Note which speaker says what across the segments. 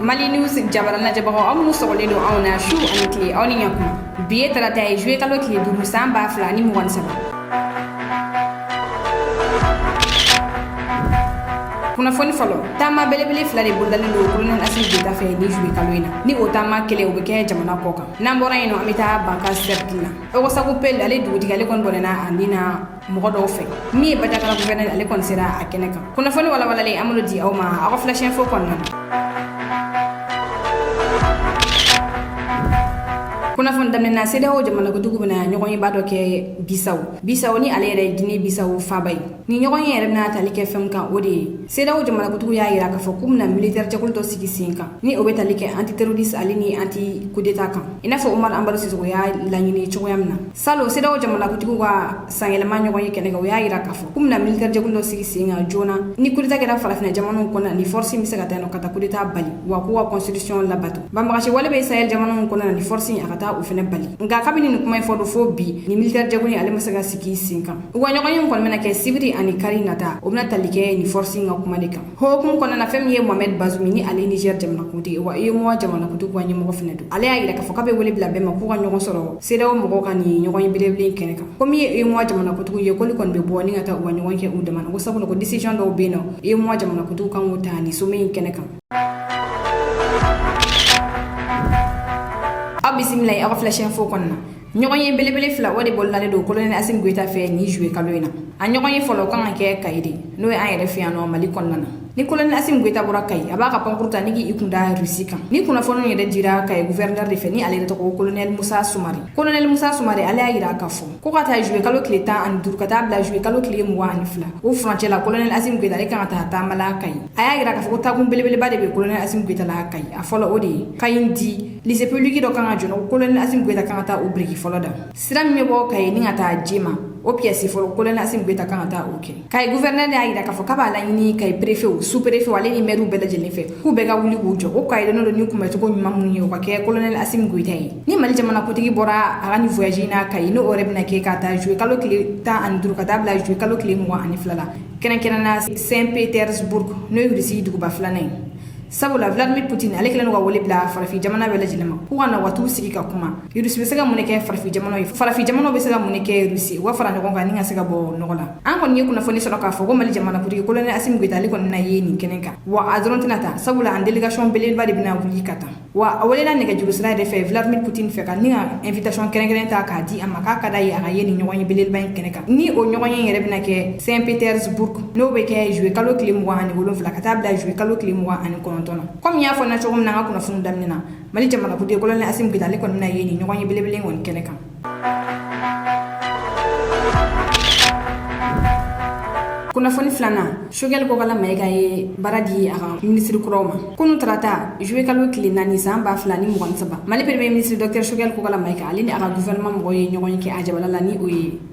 Speaker 1: Mali News jabarana jabago amnu sogole do awna shu anti awni yakuma biye tarata ay jouer kalo kli du samba flani mu wansaba kuna foni folo tama belebele flare bundali do kolon asin de ta fe ni jouer kalo ina ni otama kele obeke jamana koka nambora ino amita banka serkina o sagu pel ale du digale kon bonena andina mogodo fe mi bata kala gouverneur ale kon sera akeneka kuna foni wala wala le amulu di awma awa flash info kon kuna fon damne na seda o jamana ko dugu na nyogoy bado ke bisaw ni ale re dine bisaw fabay ni nyogoy yere na tali ke fem kan odi seda o jamana ko dugu ya ira ka fo kumna militaire jakul to sigi sinka ni o betali ke anti terroriste ali ni anti coup d'état kan ina fo Omar Ambaro Sissoco ya langini choyamna salo seda o jamana ko dugu wa sangela ma nyogoy ke ne ya ira ka fo kumna militaire jakul to sigi singa jona ni coup d'état ke da farafina jamana ko na ni force mi sega tano kata coup d'état bali wa ko constitution la bato bambaxi wala be sahel jamana ko na ni force akata u fene bali nga kabini ni kuma fodo fobi ni militaire jaguni ale masaga siki sinka uwa nyogonyo kon mena ke sibiri ani kari ngata obna talike ni forcing nga kuma deka ho kum kon na fem ye Mohamed Bazoum ni ale Niger jamna kuti wa ye mo jamna kutu kwa nyimo ko fenedu ale ya ila ka fokabe wole bla be ma ko nyogon soro sedawo mo ko kan ni nyogon bilebli keneka komi ye mo jamna kutu ye ko likon be boni ngata uwa nyogon ke udama ko sabu ko decision do be no ye mo jamna kutu kan wotani so me keneka bismillah awa flash info konna nyogonye belebele fla wadi bollale do colonel Assimi Goita fe ni jouer kaloina a nyogonye folo kan ke kayidi no e ayere fiano mali konna ni colonel Assimi Goita bora kay abaka pankurta nigi ikunda rusika ni kuna fono yede jira kay gouverneur de fe ni ale to colonel Moussa Soumari ale ayira kafo ko kata jouer kalo kleta an dur kata bla jouer kalo kle mo an fla o frontier la colonel Assimi Goita le kan ta mala kay ayira kafo ta kum belebele bade be colonel Assimi Goita la kay a folo odi kayindi lise peluki do kan jono colonel Assimi Goita kan ta obriki folo da siram me bo kay ni ngata jima o pièce folo colonel Assimi Goita kan ta oke kay gouverneur de ayira kafo kaba la ni kay préfet sous préfet wale ni meru bela jeli fe ku bega wuli wujo o kay no do ni kuma to ko mamu ni o ke colonel Assimi Goita ni mali jamana ko tigi bora aga ni voyage na kay no ore bina ke kata jouer kalo kli ta an dur kata bla jouer kalo kli mo an flala kenen na Saint Petersburg no yurisi dugu ba flana sabula Vladimir Putin ale kelen wa wole bla farafi jamana bela jilema ko wana watu sigi ka kuma yurusi be sega muneke farafi jamana be sega muneke rusi wa fara no ga ninga sega bo nogola an kon yeku na foni solo ka fo go mali jamana puri ko lene Assimi Goita ale kon na yeni kenenka wa adrontinata sabula an delegation belel badi bina wuli kata wa awole na nega jurusra de fe Vladimir Putin fe ka ninga invitation kenen ta ka di amaka ka dai aga yeni nyogonye belel ban kenenka ni o nyogonye yere bina ke Saint Petersburg no be ke jouer kalo klim wa ani wolon fla kata bla jouer kalo klim wa ani comme ya fona chogum na ngakuna funu damnina mali jamana ko de colonel Assimi Goita le kon na yeni nyogonye belebele won keneka kuna foni flana shogel ko kala mega e baradi aga ministre kuroma kunu trata jouer kalo klina ni samba flani mo saba mali premier ministre docteur shogel ko kala mega alini aga gouvernement mo ye nyogonye ke ajabala lani o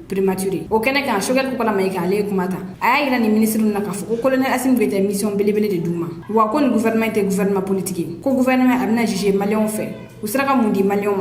Speaker 1: primature o kene kan shogel ko kala mega ale kumata aya ira ni ministre na ka fo colonel Assimi Goita mission belebele de duma wa kon gouvernement te gouvernement politique ko gouvernement abna juger malion fe usraka mundi malion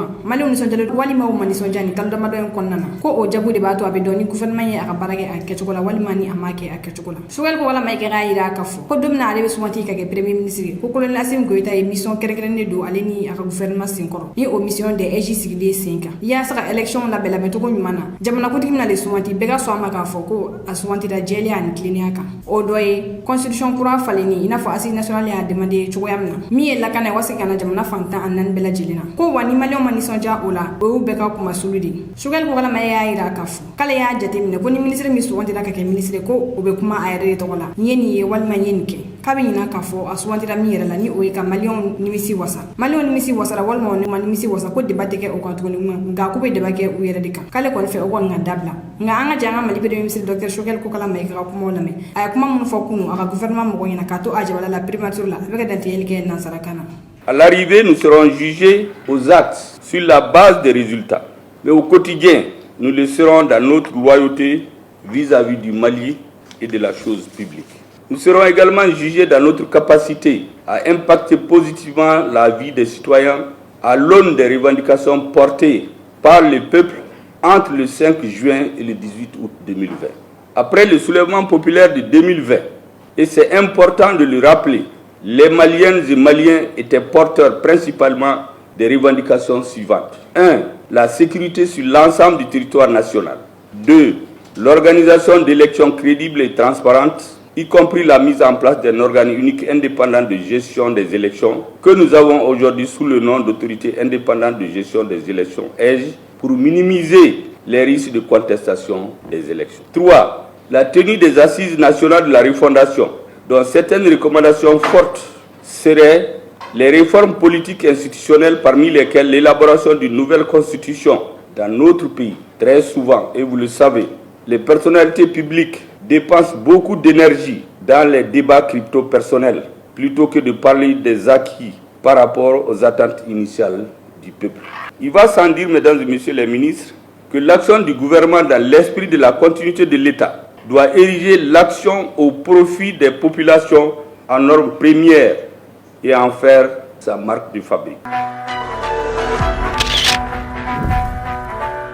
Speaker 1: ni sonjale wali ma umani sonjani kaldo mado en konnana ko o jabu de bato abe doni gouvernement ye aka barage ak kechokola wali mani amake ak kechokola shogel ko wala mayke gaira ka fo ko dumna ale be sumanti ka ke premier ministre ko colonel Assimi Goita e mission kerekrene do ale ni aka gouvernement sinkoro ni o mission de EJ sigide sinka ya saka election la bela meto ko nyumana jamana ko na le sumanti bega so amaka fo ko asumanti da jeli an kliniaka o doye constitution kura faleni ina fo assise nationale ya demande chogoyamna mi e lakana wasika na jamana fanta anan bela jelina ko wani malion mani sonja ola o beka kuma suludi shogel ko kala maya ira kafu kala ya jate mine ko ni ministre mi suwanti da ka ke ministre ko o be kuma ayre to kola yeni ye walma yeni ke kabi na kafo asuwanti da mi yere la ni o ka malion nimisi wasa la walma ni nimisi wasa ko debate ke o ko to ni nga ko be debate o yere dika kale ko fe o ko nga dabla nga anga janga mali premier ministre docteur shogel ko kala may ka kuma la me ay kuma mun fo kunu aga gouvernement mo ngina ka to ajabala la primature la avec dante yelke na sarakana.
Speaker 2: À l'arrivée, nous serons jugés aux actes sur la base des résultats. Mais au quotidien, nous le serons dans notre loyauté vis-à-vis du Mali et de la chose publique. Nous serons également jugés dans notre capacité à impacter positivement la vie des citoyens à l'aune des revendications portées par le peuple entre le 5 juin et le 18 août 2020. Après le soulèvement populaire de 2020, et c'est important de le rappeler, les Maliennes et Maliens étaient porteurs principalement des revendications suivantes. 1. La sécurité sur l'ensemble du territoire national. 2. L'organisation d'élections crédibles et transparentes, y compris la mise en place d'un organe unique indépendant de gestion des élections, que nous avons aujourd'hui sous le nom d'Autorité indépendante de gestion des élections, EGE, pour minimiser les risques de contestation des élections. 3. La tenue des assises nationales de la refondation, dont certaines recommandations fortes seraient les réformes politiques et institutionnelles, parmi lesquelles l'élaboration d'une nouvelle constitution dans notre pays. Très souvent, et vous le savez, les personnalités publiques dépensent beaucoup d'énergie dans les débats crypto-personnels plutôt que de parler des acquis par rapport aux attentes initiales du peuple. Il va sans dire, mesdames et messieurs les ministres, que l'action du gouvernement dans l'esprit de la continuité de l'État doit ériger l'action au profit des populations en normes premières et en faire sa marque de fabrique.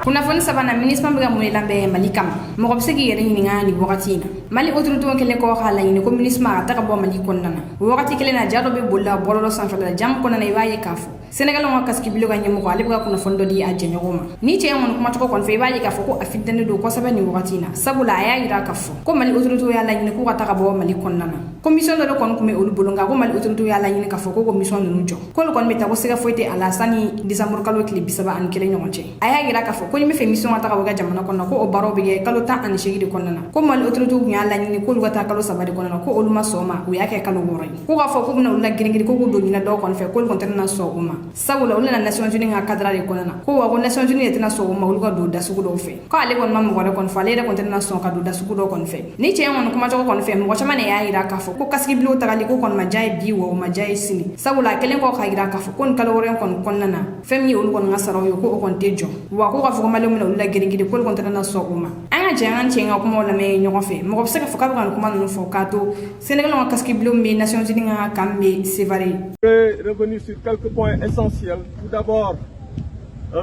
Speaker 1: kunnafoni sabanan ministre mambega mun lambe mali kama mo se ki yere nyinga ni wakati na mali autorité kele ko xala ni ko ministre ma ta bo mali konnana wakati kele na jado be bolla bololo sanfala jam konnana iwaye kafu Sénégal on kaski bilo ga nyamo ko ale ga kuna fondo di ajje nyoma ni ce on kuma to kon fe iwaye kafu ko afidane do ko sabani wakati na sabula ya ira kafu ko mali autorité ya la ni ko ta bo mali konnana commission do kon ko me olu bolonga ko mali autorité ya la ni kafu ko commission no jo ko kon meta ko sega foite ala sani décembre kalo kili bisaba an kele nyonche aya ira kafu ko mi fe mission ata ko ga jamana konna ko o baro be kalo ta an shegi de konna ko mal autorité nya la ni ko lugata kalo sabade konna ko oluma soma o yake kalo woray ko ga fo ko na ulla giringiri ko do nyina do kon fe ko kon tan na so uma sawula ulla Nations Unies nga kadra de konna ko wa Nations Unies tena so uma ulga do da su do fe ko ale kon mam ko kon fa le kon tan na so ka do da su do kon fe ni ce on kuma to kon fe mo chama ne ya ira ka fo ko kaski bilo tagali ko kon majay bi wo majay sini sawula kelen ko ka ira ka fo kon kalo woren kon konna na femni ul kon ngasaro yo ko kon tejo wa ko ga fo mala ulla giringiri ko kon tan na so uma anga jangan chenga ko mo la me nyoko fe mo ko se ka fo ka kuma no fo ka to Sénégal on kaski bilo me Nations Unies nga kambe c'est vrai.
Speaker 3: Je vais revenir sur quelques points essentiels. Tout d'abord,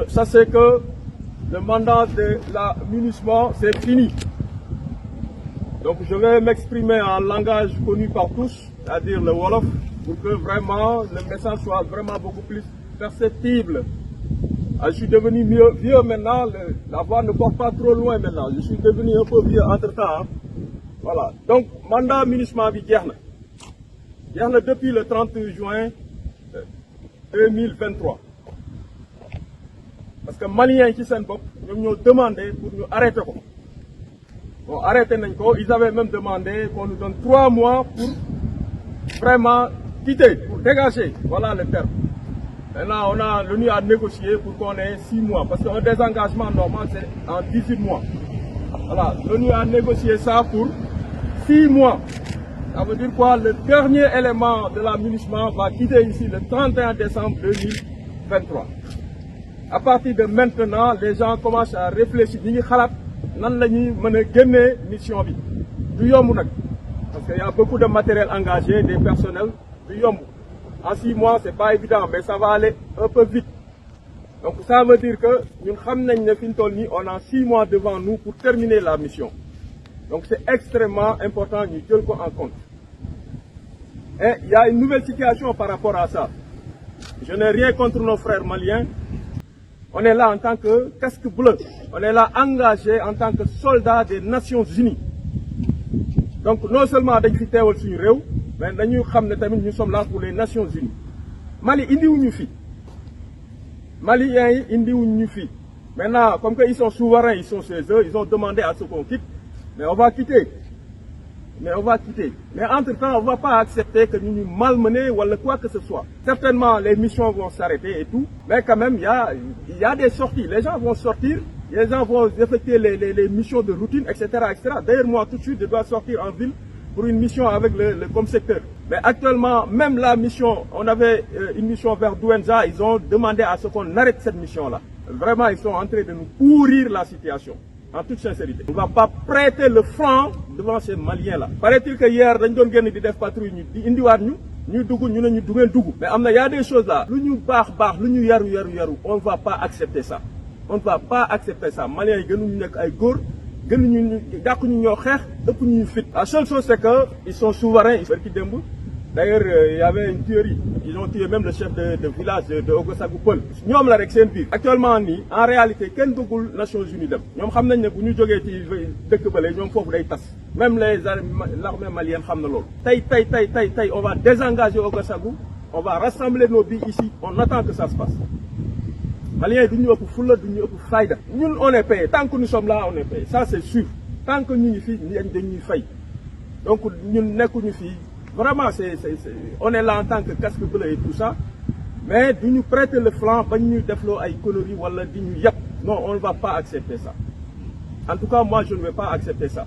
Speaker 3: sachez que le mandat de la MINUSMA, c'est fini. Donc je vais m'exprimer en langage connu par tous, c'est-à-dire le Wolof, pour que vraiment le message soit vraiment beaucoup plus perceptible. Je suis devenu vieux maintenant, la voix ne porte pas trop loin maintenant, je suis devenu un peu vieux entre-temps. Hein. Voilà, donc mandat MINUSMA bi jeex na depuis le 30 juin 2023. Parce que Maliens qui s'en bopp ñom ñoo demandé pour nous arrêter ko. Bon, arrêter nañ ko, ils avaient même demandé qu'on nous donne 3 mois pour vraiment quitter, pour dégager. Voilà le terme. Maintenant, l'ONU a négocié pour qu'on ait 6 mois, parce qu'un désengagement normal, c'est en 18 mois. Voilà, l'ONU a négocié ça pour 6 mois. Ça veut dire quoi? Le dernier élément de la MINUSMA va quitter ici le 31 décembre 2023. À partir de maintenant, les gens commencent à réfléchir. Ñi xalat nan lañuy mëna génné mission bi. Du yomb nak parce qu'il y a beaucoup de matériel engagé, des personnels, du yomb. En 6 mois, c'est pas évident, mais ça va aller un peu vite. Donc ça veut dire que ñun xam nañ ne fiñ toll ni on a 6 mois devant nous pour terminer la mission. Donc c'est extrêmement important ñu jël ko en compte. Et il y a une nouvelle situation par rapport à ça. Je n'ai rien contre nos frères maliens. On est là en tant que casque bleu. On est là engagé en tant que soldats des Nations Unies. Donc non seulement dañ fi téwal suñu réew, mais dañu xam ne tamit nous sommes là pour les Nations Unies. Mali indi wuñu fi. Maliens yi indi wuñu fi. Maintenant, comme qu'ils sont souverains, ils sont chez eux, ils ont demandé à ce qu'on quitte, mais on va quitter. Mais entre-temps, on ne va pas accepter que nous nous malmenons ou quoi que ce soit. Certainement, les missions vont s'arrêter et tout, mais quand même, il y a des sorties. Les gens vont sortir, les gens vont effectuer les missions de routine, etc., etc. D'ailleurs, moi, tout de suite, je dois sortir en ville pour une mission avec le Comsecteur. Mais actuellement, même la mission, on avait une mission vers Douenza, ils ont demandé à ce qu'on arrête cette mission-là. Vraiment, ils sont en train de nous pourrir la situation. En toute sincérité. On ne va pas prêter le franc devant ces Maliens-là. Paraît-il que hier, dañ doon génn di def patrouille di indiwaat ñu dugg ñu ne ñu du ngeen dugg. Mais il y a des choses là. Lu ñu baax, lu ñu yaru, on ne va pas accepter ça. On ne va pas accepter ça. Maliens yi gënuñu nekk ay góor, gënuñu dàq ñu ñoo xeex, ëpp ñu fit. La seule chose c'est que ils sont souverains. Barki démb D'ailleurs, il y avait une tuerie. Ils ont tué même le chef de village de Ogossagou Peul. Ñoom la rek seen biir. Actuellement nii en réalité kenn bëggul Nations Unies dem. ñoom xam nañ ne bu ñu jógee ci dëkk bële ñoom foofu day tas. Même l'armée malienne xam na loolu. Tey on va désengager Ogossagou. On va rassembler nos billes ici. On attend que ça se passe. Maliens du ñu ëpp fulla du ñu ëpp fayda. Ñun on est payé. Tant que nous sommes là on est payé. Ça c'est sûr. Tant que ñu ngi fii dañuy fay. Donc ñun nekkuñu fii. Vraiment, on est là en tant que casque bleu et tout ça, mais de nous prêter le flanc, de nous déflorer à l'économie, non, on ne va pas accepter ça. En tout cas, moi, je ne vais pas accepter ça.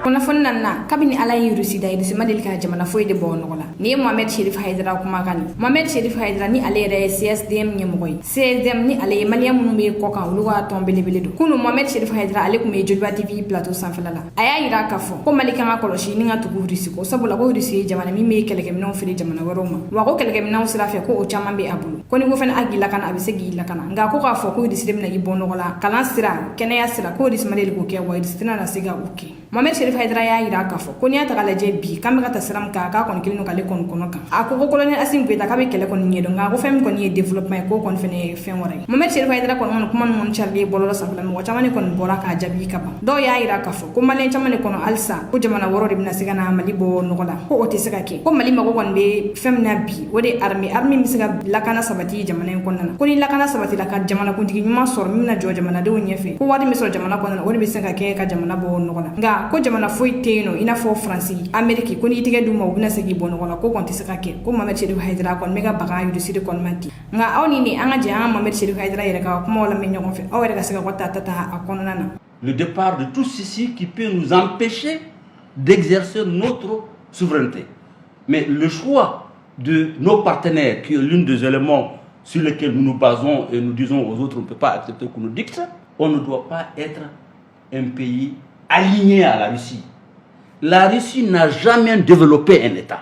Speaker 1: kuna fonna na kabini ala yurusi da idisi madel ka jamana foyde bonola ni Mohamed Cherif Haidara kuma kan Mohamed Cherif Haidara ni ale re CSDM nyemoy CSDM ni ale maliam mu me ko kan luwa tombele bele do kunu Mohamed Cherif Haidara ale kuma Jolba TV plateau sanfalala aya ira kafo ko malika ma koloshi ni ngatu gurisi ko sabula ko gurisi jamana mi me keleke mi non fili jamana waroma wa ko keleke mi non sirafe ko o chama be abulu ko ni go fen agila kan abise gila kan nga ko ka fo ko disi dem na ibonola kalan sira kenya sira ko disi madel ko ke wa disi na siga uki Mohamed Cherif Haidara ya ira kafo ko niya tagala je bi kamga ta siram ka kon kilino kale kon kono kan ako ko koloni asim be ta ka be kele kon nyedo nga ko fem kon ye development ko kon fene fen wore Mohamed Cherif Haidara kon on kuma mon charli bolo sabla mo chamane kon bora ka jabi ka ba do ya ira kafo ko malen chamane kon alsa ko jamana woro de bina sigana mali bo nogola ko o tisaka ke ko mali mago kon be fem na bi wode army misiga lakana sabati jamana kon nana ko ni lakana sabati la ka jamana kun digi ma sor mi na jo jamana de wonye ko wadi misol jamana kon nana wodi bisinga ke ka jamana bo nogola nga ko jamana foi teno ina fo France Amerique ko ni tige duma ubina segi bono wala ko konti saka ke ko Mohamed Cherif Haidara kon mega baga yudu sidi kon manti nga awni ni anga je anga Mohamed Cherif Haidara yere ka ko wala men nyon fe awere ka saka ko tata akon nana
Speaker 4: le départ de tout ceci qui peut nous empêcher d'exercer notre souveraineté. Mais le choix de nos partenaires, qui est l'un des éléments sur lesquels nous nous basons et nous disons aux autres on ne peut pas accepter qu'on nous dicte, on ne doit pas être un pays aligné à la Russie. La Russie n'a jamais développé un État.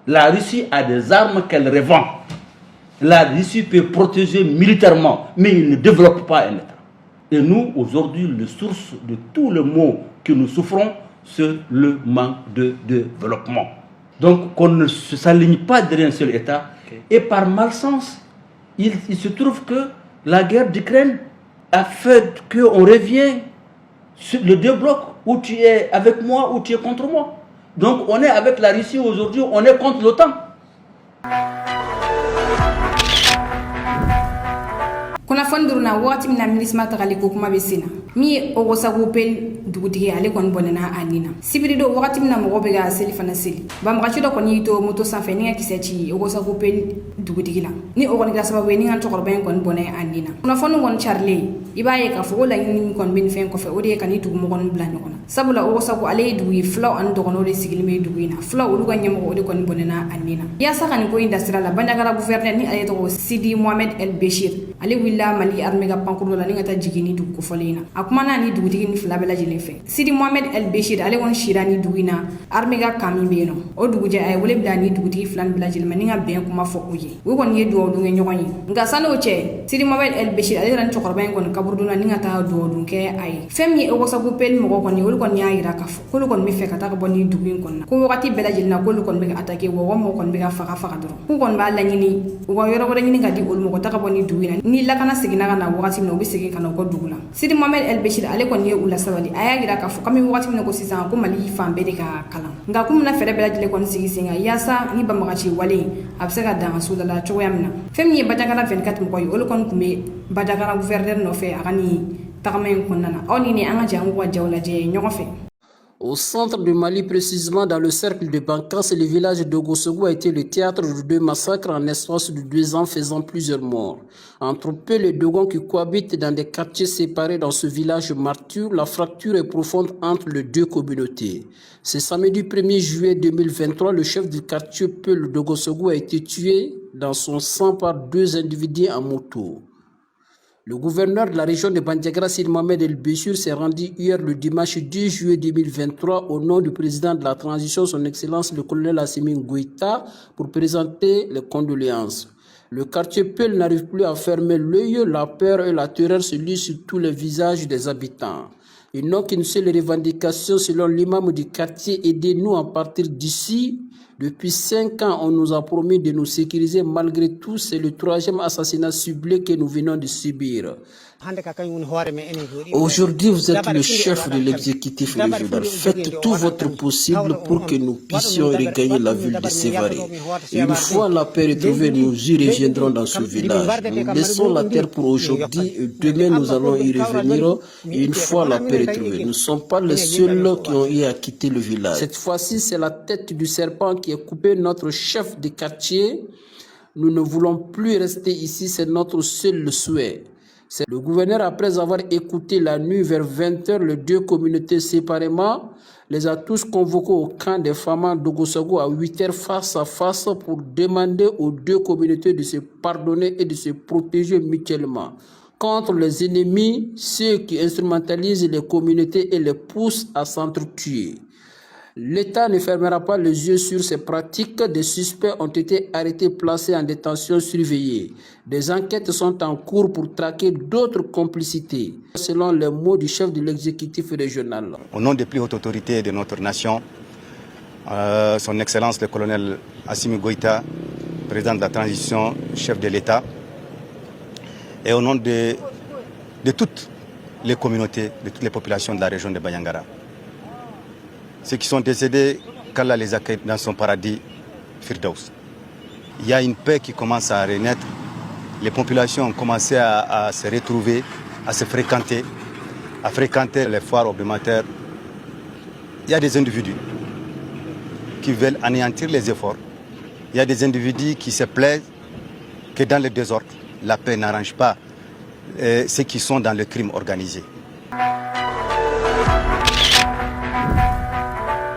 Speaker 4: La Russie a des armes qu'elle revend. La Russie peut protéger militairement, mais il ne développe pas un État. Et nous, aujourd'hui, la source de tous les maux que nous souffrons, c'est le manque de développement. Donc, qu'on ne s'aligne pas derrière un seul État. Et par malchance, il se trouve que la guerre d'Ukraine a fait qu'on revient sur le deux blocs, où tu es avec moi, où tu es contre moi. Donc, on est avec la Russie aujourd'hui, on est contre l'OTAN.
Speaker 1: kuna fondurna wati mina minisma tagali ko kuma besina mi o gosa gopel dugutigi ale kon bonena anina sibiri do wati mina mo gobe ga seli fana seli ba magachi do kon yito moto sanfe ni kisechi o gosa gopel dugutigi la ni o gon ga sababu ni ngan to korben kon bonay anina kuna fonu gon charlie ibaye ka fo la ni kon bin fen ko fe o de kan yitu mo gon bla nyona sabula o gosa ko ale dugi flaw an do gon de sigil me dugina flaw o go nyamo o de kon bonena anina ya saka ni ko industrie la bandagara gouverneur ni ale to Sidi Mohamed El Bashir ale willa mali armée ga pankuro la ninga ta jigini du ko folina akuma na ni dugutigi ni fla bela jile fe Sidi Mohamed El Bashir ale won shirani dugina armée ga kami beno o duguje ay wole bla ni dugutigi flan bela jile maninga be kuma fo oye we kon ye do dunga nyogonyi nga sano che Sidi Mohamed El Bashir ale ran chokorba ngon kaburduna ninga ta do dunke ay femni o gosa gupel mo kon ni wol kon yaira ka fo ko kon mi fe kata ko boni dugin kon ko wakati bela jile na ko kon be attaquer wo mo kon be ga faka doro ko kon ba la nyini wo yoro ko nyini ga di ol mo ko ta ko boni dugina ni la kana sigina na wakati no bisigi kana ko dugula Sidi Mohamed El Bashir ale kon ye ula sabali aya gira ka fo kami wakati no ko sisan ko mali fambe de ka kala nga kum na fere bela jile kon sigi singa yasa ni ba magachi wale absega da sula la choyamna femni badagara 24 mo ko kon kume badagara gouverneur no fe agani tagamen kon nana oni ni anga jangu wa jawla je nyogofe.
Speaker 5: Au centre du Mali, précisément dans le cercle de Bankas, le village de Gossogou a été le théâtre de 2 massacres en espace de 2 ans faisant plusieurs morts. Entre peu les Dogons qui cohabitent dans des quartiers séparés dans ce village martyr, la fracture est profonde entre les 2 communautés. Ce samedi 1er juillet 2023, le chef du quartier Peul de Gossogou a été tué dans son sang par 2 individus en moto. Le gouverneur de la région de Bandiagara, Sidi Mohamed El Bashir, s'est rendu hier le dimanche 10 juillet 2023 au nom du président de la transition, son Excellence le colonel Assimi Goïta, pour présenter les condoléances. Le quartier Peul n'arrive plus à fermer l'œil, la peur et la terreur se lisent sur tous les visages des habitants. Ils n'ont qu'une seule revendication selon l'imam du quartier: aidez-nous à partir d'ici. Depuis 5 ans, on nous a promis de nous sécuriser. Malgré tout, c'est le 3e assassinat ciblé que nous venons de subir. Aujourd'hui, vous êtes le chef de l'exécutif régional. Faites tout votre possible pour que nous puissions regagner la ville de Sévaré. Et une fois la paix retrouvée, nous y reviendrons dans ce village. Nous laissons la terre pour aujourd'hui et demain nous allons y revenir. Et une fois la paix retrouvée, nous ne sommes pas les seuls qui ont eu à quitter le village. Cette fois-ci, c'est la tête du serpent qui est coupée, notre chef de quartier. Nous ne voulons plus rester ici, c'est notre seul souhait. Le gouverneur, après avoir écouté la nuit vers 20h les 2 communautés séparément, les a tous convoqués au camp des Famas d'Ogossogou à 8h face à face pour demander aux 2 communautés de se pardonner et de se protéger mutuellement contre les ennemis, ceux qui instrumentalisent les communautés et les poussent à s'entretuer. L'État ne fermera pas les yeux sur ces pratiques. Des suspects ont été arrêtés, placés en détention surveillée. Des enquêtes sont en cours pour traquer d'autres complicités, selon les mots du chef de l'exécutif régional.
Speaker 6: Au nom des plus hautes autorités de notre nation, son Excellence le colonel Assimi Goïta, président de la transition, chef de l'État, et au nom de toutes les communautés, de toutes les populations de la région de Bayangara. Ceux qui sont décédés, qu'Allah les accueille dans son paradis, Firdaus. Il y a une paix qui commence à renaître. Les populations ont commencé à se retrouver, à se fréquenter, les foires hebdomadaires. Il y a des individus qui veulent anéantir les efforts. Il y a des individus qui se plaisent que dans le désordre, la paix n'arrange pas ceux qui sont dans le crime organisé.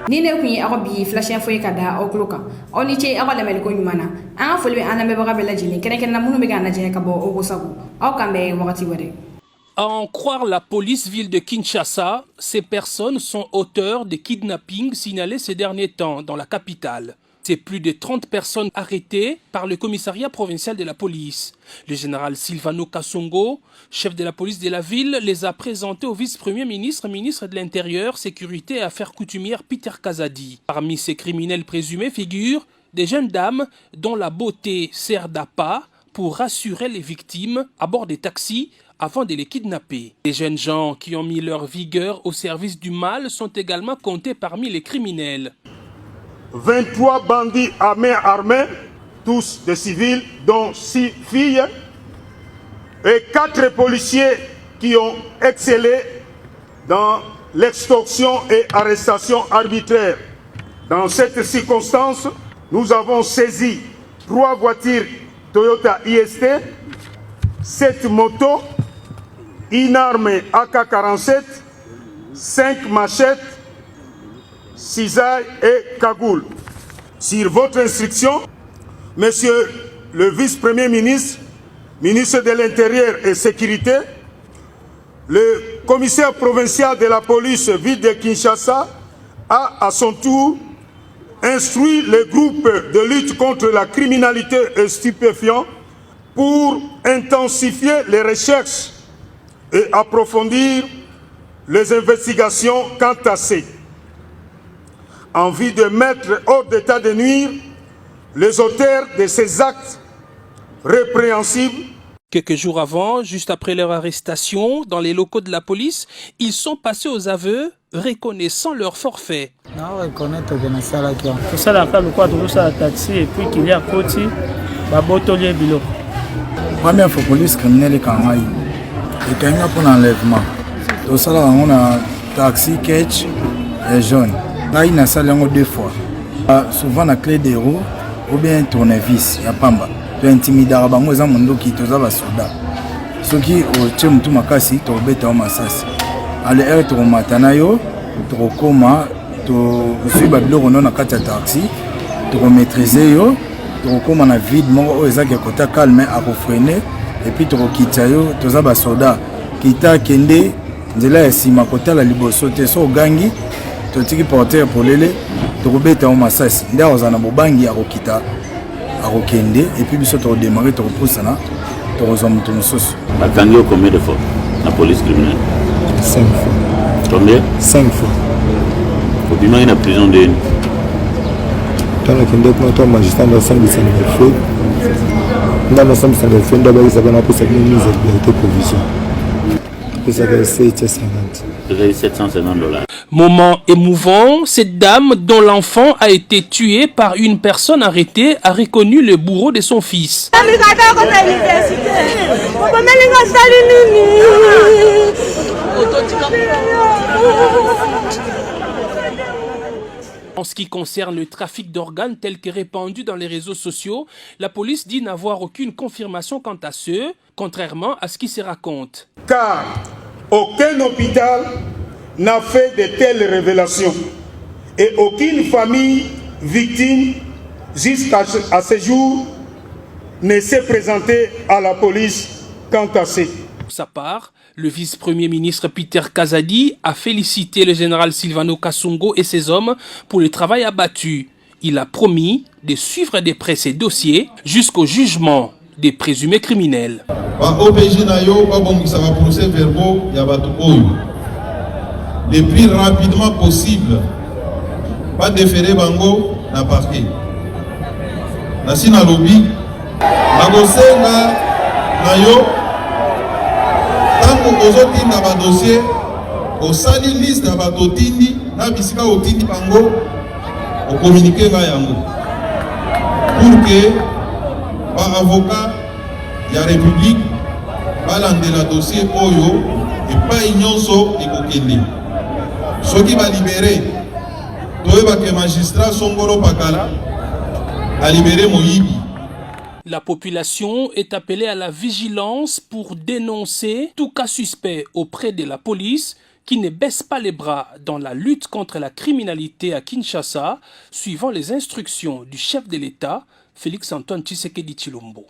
Speaker 1: Nine kunyi arabi flashen foye kada okloka oni che awala mel ko nyumana an folbe anambe baga bela jini kenen na munu be gana je ka bo ogosago aw kambe wakati wede.
Speaker 7: À en croire la police ville de Kinshasa, ces personnes sont auteurs de kidnappings signalés ces derniers temps dans la capitale. C'est plus de 30 personnes arrêtées par le commissariat provincial de la police. Le général Silvano Kasongo, chef de la police de la ville, les a présentés au vice-premier ministre, ministre de l'Intérieur, Sécurité et Affaires coutumières Peter Kazadi. Parmi ces criminels présumés figurent des jeunes dames dont la beauté sert d'appât pour rassurer les victimes à bord des taxis avant de les kidnapper. Les jeunes gens qui ont mis leur vigueur au service du mal sont également comptés parmi les criminels.
Speaker 3: 23 bandits à main armée, tous des civils, dont 6 filles, et 4 policiers qui ont excellé dans l'extorsion et arrestation arbitraire. Dans cette circonstance, nous avons saisi 3 voitures Toyota IST, 7 motos, une arme AK-47, 5 machettes, cisailles et cagoules. Sur votre instruction, Monsieur le vice-premier ministre, ministre de l'Intérieur et Sécurité, le commissaire provincial de la police ville de Kinshasa a à son tour instruit le groupe de lutte contre la criminalité et stupéfiants pour intensifier les recherches et approfondir les investigations quant à ces. En vue de mettre hors d'état de nuire les auteurs de ces actes répréhensibles.
Speaker 7: Quelques jours avant, juste après leur arrestation, dans les locaux de la police, ils sont passés aux aveux, reconnaissant leur forfait.
Speaker 8: Tout ça, dans le cas de ça, taxi et puis qu'il y a côté, babotolier bilo.
Speaker 9: Première fois police criminelle quand même, et quand il y a pour l'enlèvement, tout ça là on a taxi, catch et jaune. Là, il y a ça 2 fois. Souvent, la clé des roues ou bien tournevis, il y a pamba. Tu intimides à Rabango, ils ont qui te ont soda. Ceux qui ont tout makasi, tu as bêta au massas. Allez, tu as matanayo, tu as coma, tu suis babilo on a 4 taxi, tu as maîtrisé yo, tu as coma na vide, mon eza qui côté calme à freiner et puis tu as quitté yo, tu as soda. Kita kende, nzela ya sima côté la liboso te so gangi. Totiki porteur pour lele tokobeta au masasi nda ozana bobangi akokita akokende et puis biso to démarrer to repoussana to rezo mutu mususu
Speaker 10: bakangi combien de fois la police criminelle
Speaker 9: 5 fois
Speaker 10: Combien?
Speaker 9: 5 fois.
Speaker 10: Au bilan, il y a prison de...
Speaker 9: Dans le Kindek, magistrat de l'Assemblée sénégalaise, dans l'Assemblée sénégalaise, d'abord, ils avaient appelé mise à liberté provisoire. Ils avaient
Speaker 10: 750 $.
Speaker 7: Moment émouvant, cette dame dont l'enfant a été tué par une personne arrêtée a reconnu le bourreau de son fils. En ce qui concerne le trafic d'organes tel que répandu dans les réseaux sociaux, la police dit n'avoir aucune confirmation quant à ce, contrairement à ce qui se raconte.
Speaker 11: Car aucun hôpital n'a fait de telles révélations et aucune famille victime jusqu'à ce jour ne s'est présentée à la police quant à ce.
Speaker 7: Pour sa part, le vice-premier ministre Peter Kazadi a félicité le général Silvano Kasongo et ses hommes pour le travail abattu. Il a promis de suivre de près ces dossiers jusqu'au jugement des présumés criminels.
Speaker 12: Le plus rapidement possible, pas déférer bango na parquet. Nasina lobby, nagosenga na yo. Tango ozoti na ba dossier, osali liste na ba totindi na bisika otindi bango, o communiquer ga yango. Pour que ba avocat ya République balandela dossier oyo et pas inyonso ekokende. Ceux qui va libérer, que magistrat Songolo Pakala a libéré Moïbi.
Speaker 7: La population est appelée à la vigilance pour dénoncer tout cas suspect auprès de la police qui ne baisse pas les bras dans la lutte contre la criminalité à Kinshasa, suivant les instructions du chef de l'État, Félix Antoine Tshisekedi Tshilombo.